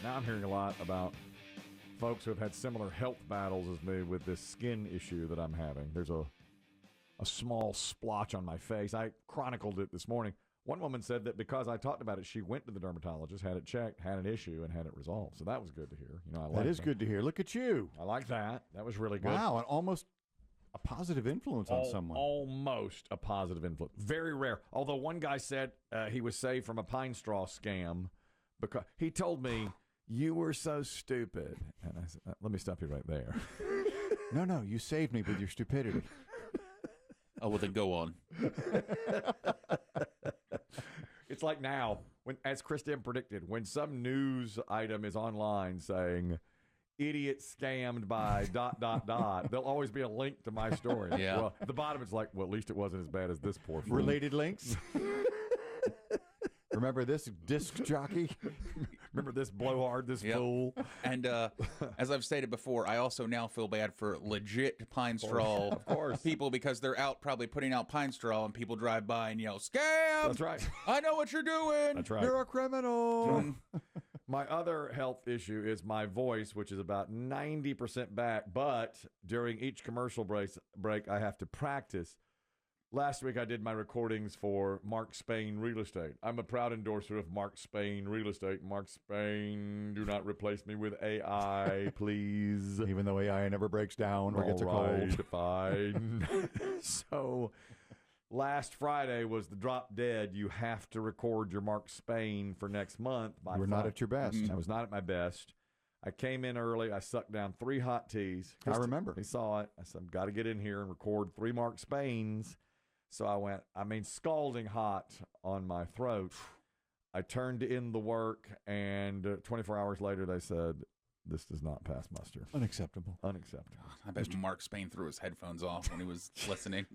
Now I'm hearing a lot about folks who have had similar health battles as me with this skin issue that I'm having. There's a small splotch on my face. I chronicled it this morning. One woman said that because I talked about it, she went to the dermatologist, had it checked, had an issue, and had it resolved. So that was good to hear. You know, I like that is good to hear. Look at you. I like that. That was really good. Wow, and almost a positive influence on someone. Almost a positive influence. Very rare. Although one guy said he was saved from a pine straw scam because he told me, you were so stupid. And I said, let me stop you right there. No, you saved me with your stupidity. Oh, well, then go on. It's like now, when, as Chris Demm predicted, when some news item is online saying, idiot scammed by ... there'll always be a link to my story. Yeah. Well, at the bottom, it's like, well, at least it wasn't as bad as this poor fool. Related links. Remember this disc jockey? Remember this blowhard, this fool? And as I've stated before, I also now feel bad for legit pine straw people because they're out probably putting out pine straw and people drive by and yell, scam! That's right. I know what you're doing! That's right. You're a criminal! My other health issue is my voice, which is about 90% back, but during each commercial break, I have to practice. Last week, I did my recordings for Mark Spain Real Estate. I'm a proud endorser of Mark Spain Real Estate. Mark Spain, do not replace me with AI, please. Even though AI never breaks down or gets a cold. Fine. So, last Friday was the drop dead. You have to record your Mark Spain for next month. You were not at your best. I was not at my best. I came in early. I sucked down 3 hot teas. I remember. He saw it. I said, I've got to get in here and record 3 Mark Spains. So I went, scalding hot on my throat. I turned in the work, and 24 hours later, they said, this does not pass muster. Unacceptable. Unacceptable. I bet Mark Spain threw his headphones off when he was listening.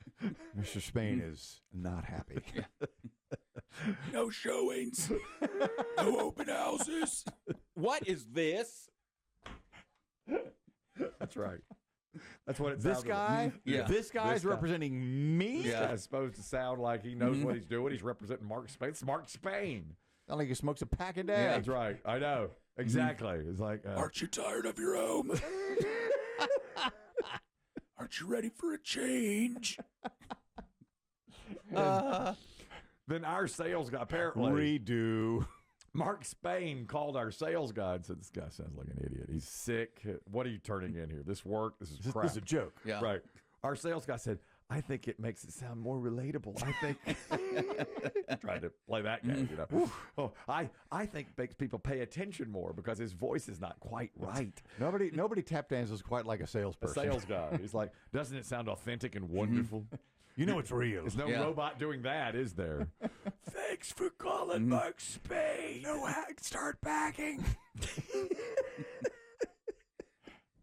Mr. Spain is not happy. No showings. No open houses. What is this? That's right. That's what it This sounds guy? like. Yeah. This guy's representing me? This guy's supposed to sound like he knows what he's doing. He's representing Mark Spain. It's Mark Spain. Not like he smokes a pack a day. Yeah, that's right. I know. Exactly. It's like... Aren't you tired of your home? Aren't you ready for a change? Then our sales guy, apparently... Redo. Mark Spain called our sales guy and said, this guy sounds like an idiot. He's sick. What are you turning in here? This is crap. This is a joke. Yeah. Right. Our sales guy said, I think it makes it sound more relatable. I think... Tried to play that game, you know. Oh, I think makes people pay attention more because his voice is not quite right. Nobody tap dances quite like a A salesperson. sales guy. He's like, doesn't it sound authentic and wonderful? You know it's real. There's no robot doing that, is there? Thanks for calling Mark Spain. No hack, start backing.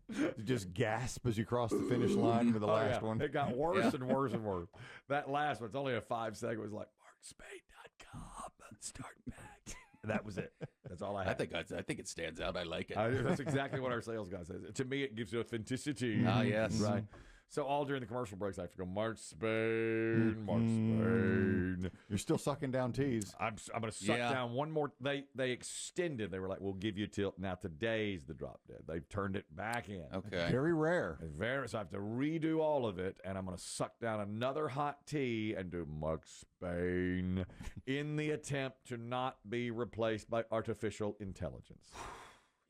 You just gasp as you cross the finish line with the last one. It got worse and worse and worse. That last one, it's only a 5-second. It was like, markspain.com, start back. That was it. That's all I had. I think it stands out. I like it. That's exactly what our sales guy says. To me, it gives you authenticity. Ah, yes. Right. So all during the commercial breaks, I have to go, Mark Spain, Mark Spain. You're still sucking down teas. I'm going to suck down one more. They extended. They were like, we'll give you till now. Today's the drop dead. They've turned it back in. Okay. Very rare. So I have to redo all of it, and I'm going to suck down another hot tea and do Mark Spain in the attempt to not be replaced by artificial intelligence.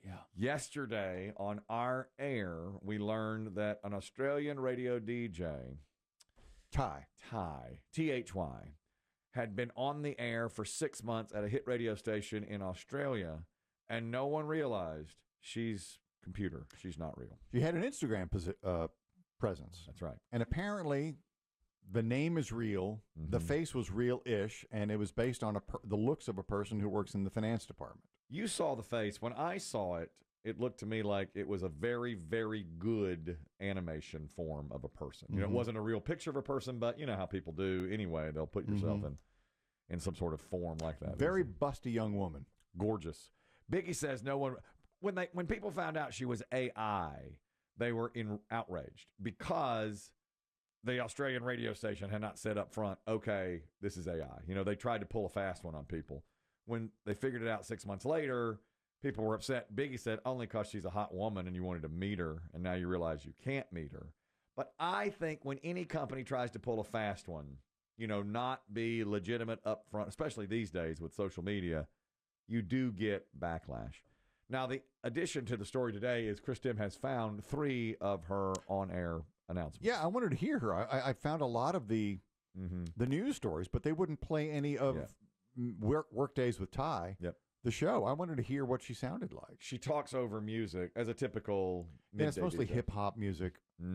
Yeah. Yesterday on our air, we learned that an Australian radio DJ, Ty, T-H-Y, had been on the air for 6 months at a hit radio station in Australia, and no one realized she's computer. She's not real. she had an Instagram presence. That's right. And apparently the name is real. The face was real-ish, and it was based on the looks of a person who works in the finance department. You saw the face. When I saw it, it looked to me like it was a very, very good animation form of a person. You know, it wasn't a real picture of a person, but you know how people do anyway. They'll put yourself in some sort of form like that. Very busty young woman. Gorgeous. Biggie says no one... When people found out she was AI, they were outraged because the Australian radio station had not said up front, okay, this is AI. You know, they tried to pull a fast one on people. When they figured it out 6 months later, people were upset. Biggie said only because she's a hot woman and you wanted to meet her, and now you realize you can't meet her. But I think when any company tries to pull a fast one, not be legitimate up front, especially these days with social media, you do get backlash. Now, the addition to the story today is Chris Demm has found 3 of her on-air announcements. Yeah, I wanted to hear her. I found a lot of the news stories, but they wouldn't play any of Work Days with Ty, the show. I wanted to hear what she sounded like. She talks over music as a typical midday it's mostly hip-hop music,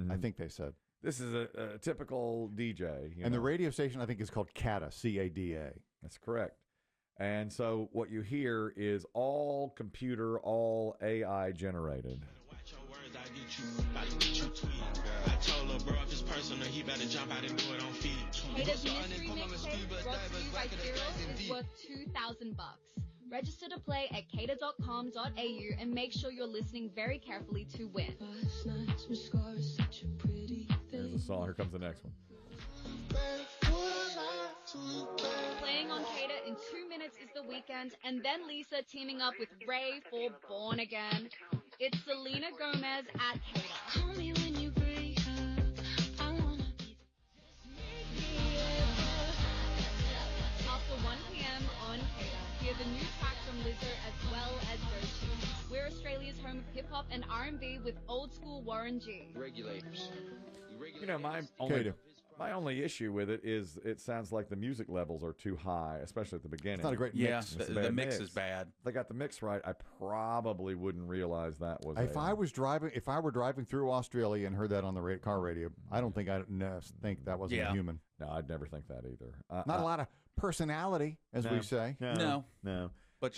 I think they said. This is a typical DJ. And the radio station, I think, is called CADA, C-A-D-A. That's correct. And so what you hear is all computer, all AI generated. Watch your words, I get you tweet. I told her, bro, if it's personal, he better jump out and do it on feed. Kata's mystery mixtape brought to you by Fearless is worth $2,000. Register to play at kata.com.au and make sure you're listening very carefully to win. There's a song. Here comes the next one. Playing on Kata in 2 minutes is The Weeknd, and then Lisa teaming up with Ray for Born Again. It's Selena Gomez at Kata. Call me when you break up. I wanna be after 1 p.m. on Kata, hear the new track from Lizzo as well as Doechii. We're Australia's home of hip-hop and R&B with old school Warren G. Regulators. My only issue with it is it sounds like the music levels are too high, especially at the beginning. It's not a great mix. Yeah, the mix is bad. If they got the mix right, I probably wouldn't realize that was. If I were driving through Australia and heard that on the car radio, I don't think I'd think that wasn't a human. No, I'd never think that either. Not a lot of personality, as we say. No. But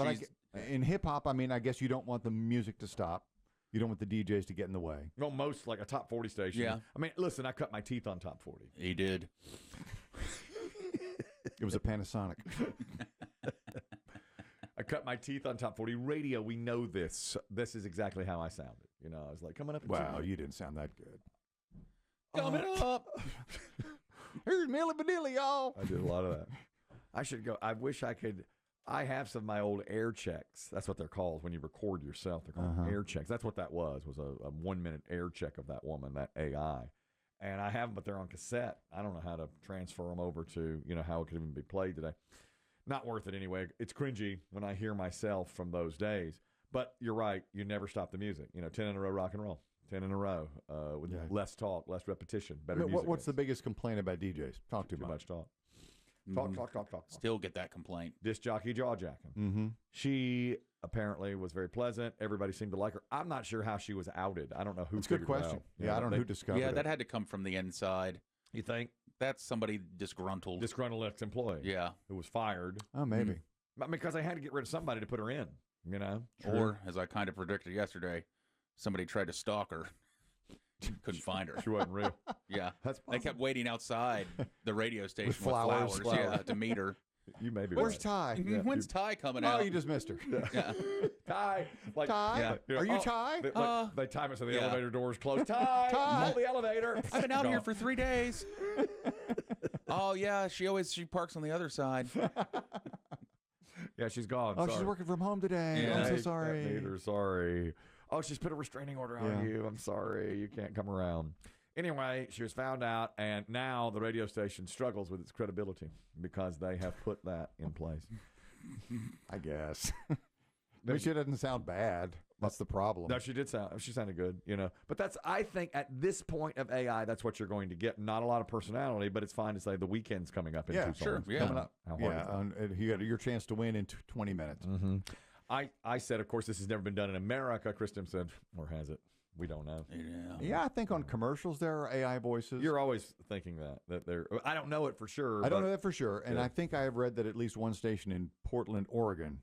in hip hop, I guess you don't want the music to stop. You don't want the DJs to get in the way. Well, most like a top 40 station. Yeah. Listen, I cut my teeth on top 40. He did. It was a Panasonic. I cut my teeth on top 40 radio. We know this. This is exactly how I sounded. I was like coming up. Wow, you didn't sound that good. Coming up. Here's Milli Vanilli, y'all. I did a lot of that. I should go. I wish I could. I have some of my old air checks. That's what they're called when you record yourself. They're called air checks. That's what that was a 1 minute air check of that woman, that AI. And I have them, but they're on cassette. I don't know how to transfer them over to, how it could even be played today. Not worth it anyway. It's cringy when I hear myself from those days. But you're right. You never stop the music. 10 in a row rock and roll. 10 in a row with less talk, less repetition, better music. What's the biggest complaint about DJs? Talk too much. Talk. Talk. Still get that complaint. Disc jockey jaw jacking. Mm-hmm. She apparently was very pleasant. Everybody seemed to like her. I'm not sure how she was outed. I don't know who. That's a good question. I don't know who discovered it. Yeah, that had to come from the inside. You think? That's somebody disgruntled. Disgruntled ex-employee. Yeah. Who was fired. Oh, maybe. Because they had to get rid of somebody to put her in, Or, as I kind of predicted yesterday, somebody tried to stalk her. Couldn't find her. She wasn't real. Yeah. That's They kept waiting outside the radio station with flowers. Yeah, to meet her. You may be Where's right. Ty? Yeah. When's Ty coming out? Oh, you just missed her. Yeah. Ty. Ty? Yeah. Are you Ty? They time it so the elevator doors close. Ty! Ty! Hold the elevator. I've been out here for 3 days. Oh, yeah. She parks on the other side. Yeah, she's gone. Oh, sorry. she's working from home today. Yeah. I'm so sorry. Sorry. Oh, she's put a restraining order on you. I'm sorry. You can't come around. Anyway, she was found out, and now the radio station struggles with its credibility because they have put that in place. I guess. But she doesn't sound bad. That's the problem. No, she sounded good, But I think at this point of AI, that's what you're going to get. Not a lot of personality, but it's fine to say the weekend's coming up in 2 songs. Sure. Yeah. Coming up. How hard is that? You got your chance to win in 20 minutes. Mm-hmm. I said, of course, this has never been done in America. Kristen said, or has it? We don't know. Yeah, I think on commercials there are AI voices. You're always thinking that they're. I don't know it for sure. I don't know that for sure, and I think I have read that at least one station in Portland, Oregon,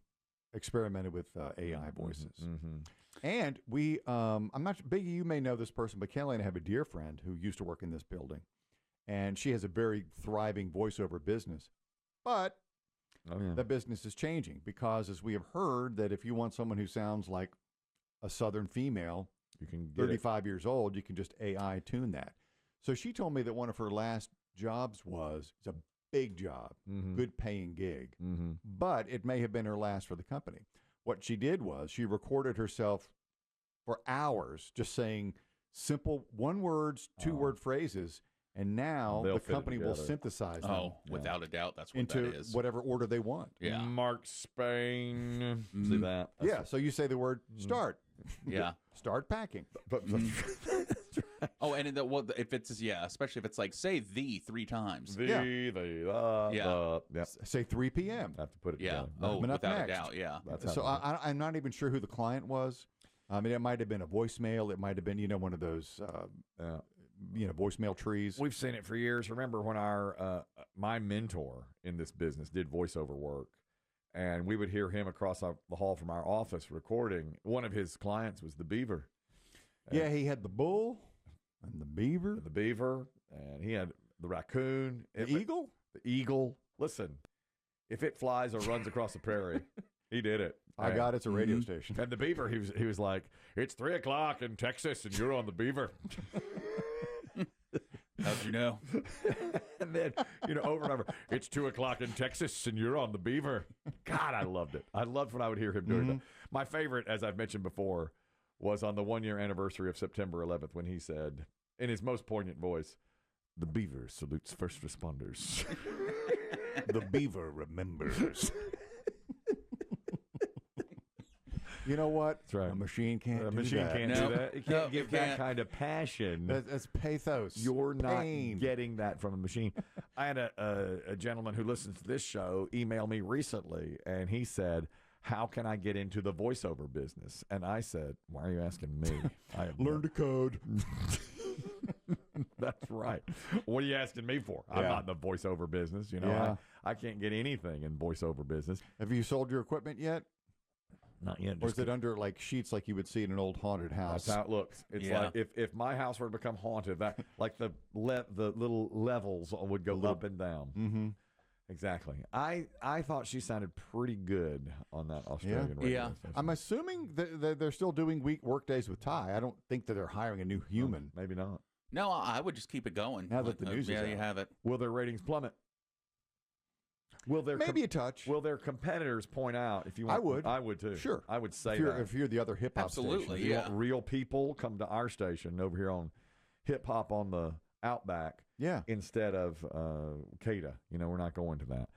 experimented with AI voices. Mm-hmm. And we, I'm not Biggie. You may know this person, but Kelly and I have a dear friend who used to work in this building, and she has a very thriving voiceover business, but. The business is changing because, as we have heard, that if you want someone who sounds like a Southern female, you can 35 years old, you can just AI tune that. So she told me that one of her last jobs it's a big job, good paying gig, but it may have been her last for the company. what she did was she recorded herself for hours just saying simple one-words, two-word phrases, and now They'll the fit it company will together. synthesize them Without a doubt, that's what into that is. whatever order they want. Yeah. Mark Spain. See that? Yeah, so you say the word start. Yeah. Start packing. But Oh, and if it's especially if it's like say the 3 times. Yeah. Say 3 p.m. I have to put it Yeah. together. Oh, Coming up without a next. doubt. Yeah. That's So how I'm not even sure who the client was. I mean, it might have been a voicemail. It might have been, one of those, voicemail trees. we've seen it for years. Remember when our my mentor in this business did voiceover work, and we would hear him across the hall from our office recording. One of his clients was the Beaver. Yeah, he had the bull and the beaver. The Beaver, and he had the raccoon. The eagle? The eagle. Listen, if it flies or runs across the prairie, he did it. I got it's a radio station. And the Beaver, he was like, it's 3:00 in Texas, and you're on the Beaver. How'd you know? And then, over and over, it's 2:00 in Texas, and you're on the Beaver. God, I loved it. I loved when I would hear him doing that. My favorite, as I've mentioned before, was on the 1-year anniversary of September 11th when he said, in his most poignant voice, the Beaver salutes first responders. The beaver remembers. You know what? That's right. A machine can't A do machine that. can't No. do that. It No, can't give it that can't. kind of passion. That's pathos. You're not Pain. getting that from a machine. I had a gentleman who listens to this show email me recently, and he said, how can I get into the voiceover business? And I said, why are you asking me? I have Learn to code. That's right. What are you asking me for? I'm Yeah. not in the voiceover business. Yeah. I can't get anything in voiceover business. Have you sold your equipment yet? Not yet. Or is it under like sheets like you would see in an old haunted house? That's how it looks. It's Yeah. like if my house were to become haunted, that like the little levels would go up and down. Mm-hmm. Exactly. I thought she sounded pretty good on that Australian radio Yeah. station. I'm assuming that they're still doing work days with Ty. I don't think that they're hiring a new human. Maybe not. No, I would just keep it going. Now that the news is you out. have it. Will their ratings plummet? Will their Maybe a touch. will their competitors point out if you want? I would. too. Sure. I would say if you're the other hip hop Absolutely, station. If you yeah. want real people, come to our station over here on Hip Hop on the Outback Yeah. instead of CADA. We're not going to that.